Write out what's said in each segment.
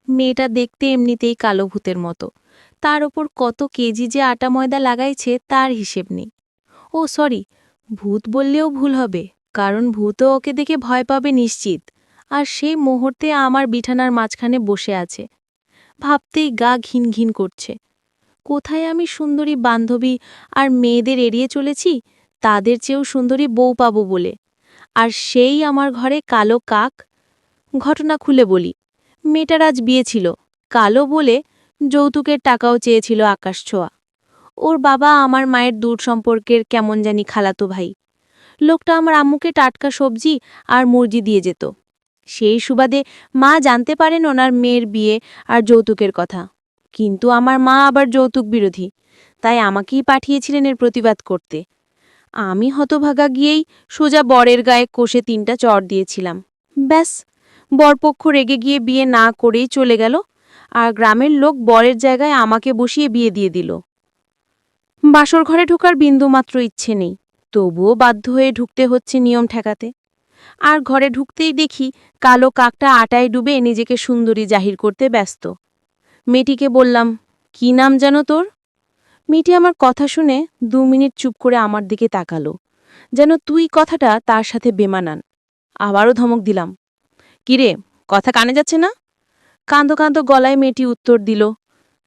মেয়েটা দেখতে এমনিতেই কালো ভূতের মতো, তার ওপর কত কেজি যে আটা ময়দা লাগাইছে তার হিসেব নেই। ও সরি, ভূত বললেও ভুল হবে, কারণ ভূতও ওকে দেখে ভয় পাবে নিশ্চিত। আর সেই মুহূর্তে আমার বিছানার মাঝখানে বসে আছে। ভাবতেই গা ঘিন ঘিন করছে। কোথায় আমি সুন্দরী বান্ধবী আর মেয়েদের এড়িয়ে চলেছি, তাদের চেয়েও সুন্দরী বউ পাবো বলে। আর সেই আমার ঘরে কালো কাক। ঘটনা খুলে বলি, মেয়েটার আজ বিয়ে ছিল, কালো বলে যৌতুকের টাকাও চেয়েছিল আকাশ ছোঁয়া। ওর বাবা আমার মায়ের দূর সম্পর্কের কেমন জানি খালাতো ভাই। লোকটা আমার আম্মুকে টাটকা সবজি আর মুরগি দিয়ে যেত। সেই সুবাদে মা জানতে পারেন ওনার মেয়ের বিয়ে আর যৌতুকের কথা। কিন্তু আমার মা আবার যৌতুক বিরোধী, তাই আমাকেই পাঠিয়েছিলেন এর প্রতিবাদ করতে। আমি হতভাগা গিয়েই সোজা বরের গায়ে কষে 3টা চড় দিয়েছিলাম। ব্যাস, বরপক্ষ রেগে গিয়ে বিয়ে না করেই চলে গেল, আর গ্রামের লোক বরের জায়গায় আমাকে বসিয়ে বিয়ে দিয়ে দিল। বাসর ঘরে ঢোকার বিন্দুমাত্র ইচ্ছে নেই, তবুও বাধ্য হয়ে ঢুকতে হচ্ছে নিয়ম ঠেকাতে। আর ঘরে ঢুকতেই দেখি কালো কাকটা আটায় ডুবে নিজেকে সুন্দরী জাহির করতে ব্যস্ত। মেয়েটিকে বললাম, কি নাম যেন তোর? মেয়েটি আমার কথা শুনে 2 মিনিট চুপ করে আমার দিকে তাকালো, যেন তুই কথাটা তার সাথে বেমানান। আবারও ধমক দিলাম, কিরে, কথা কানে যাচ্ছে না? কাঁদো কাঁদো গলায় মেয়েটি উত্তর দিল,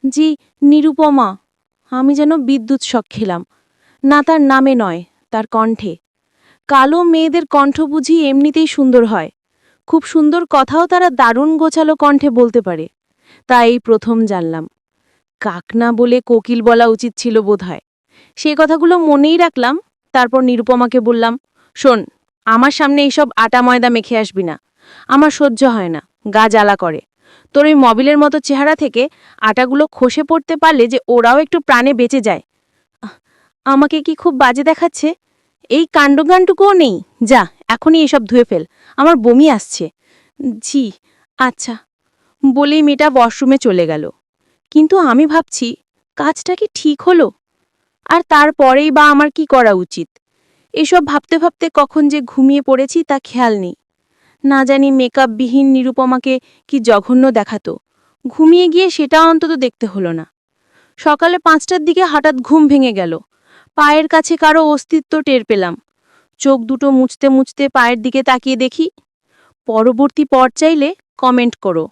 জি, নিরুপমা। আমি যেন বিদ্যুৎ শক খেলাম। না, তার নামে নয়, তার কণ্ঠে। কালো মেয়েদের কণ্ঠ বুঝি এমনিতেই সুন্দর হয়। খুব সুন্দর কথাও তারা দারুণ গোছালো কণ্ঠে বলতে পারে। তা এই প্রথম জানলাম। কাক না বলে কোকিল বলা উচিত ছিল বোধহয়। সেই কথাগুলো মনেই রাখলাম। তারপর নিরুপমাকে বললাম, শোন, আমার সামনে এইসব আটা ময়দা মেখে আসবি না। আমার সহ্য হয় না, গা জ্বালা করে। তোর ওই মবিলের মতো চেহারা থেকে আটাগুলো খসে পড়তে পারলে যে ওরাও একটু প্রাণে বেঁচে যায়। আমাকে কি খুব বাজে দেখাচ্ছে? এই কাণ্ডজ্ঞানটুকুও নেই? যা, এখনই এসব ধুয়ে ফেল, আমার বমি আসছে। জি, আচ্ছা, বলেই মেয়েটা ওয়াশরুমে চলে গেল। কিন্তু আমি ভাবছি, কাজটা কি ঠিক হলো? আর তারপরেই বা আমার কি করা উচিত? এসব ভাবতে ভাবতে কখন যে ঘুমিয়ে পড়েছি তা খেয়াল নেই। না জানি মেকআপবিহীন নিরুপমাকে কি জঘন্য দেখাতো। ঘুমিয়ে গিয়ে সেটা অন্তত দেখতে হলো না। সকালে 5টার দিকে হঠাৎ ঘুম ভেঙে গেল। পায়ের কাছে কারো অস্তিত্ব টের পেলাম। চোখ দুটো মুছতে মুছতে পায়ের দিকে তাকিয়ে দেখি। পরবর্তী পর চাইলে কমেন্ট করো।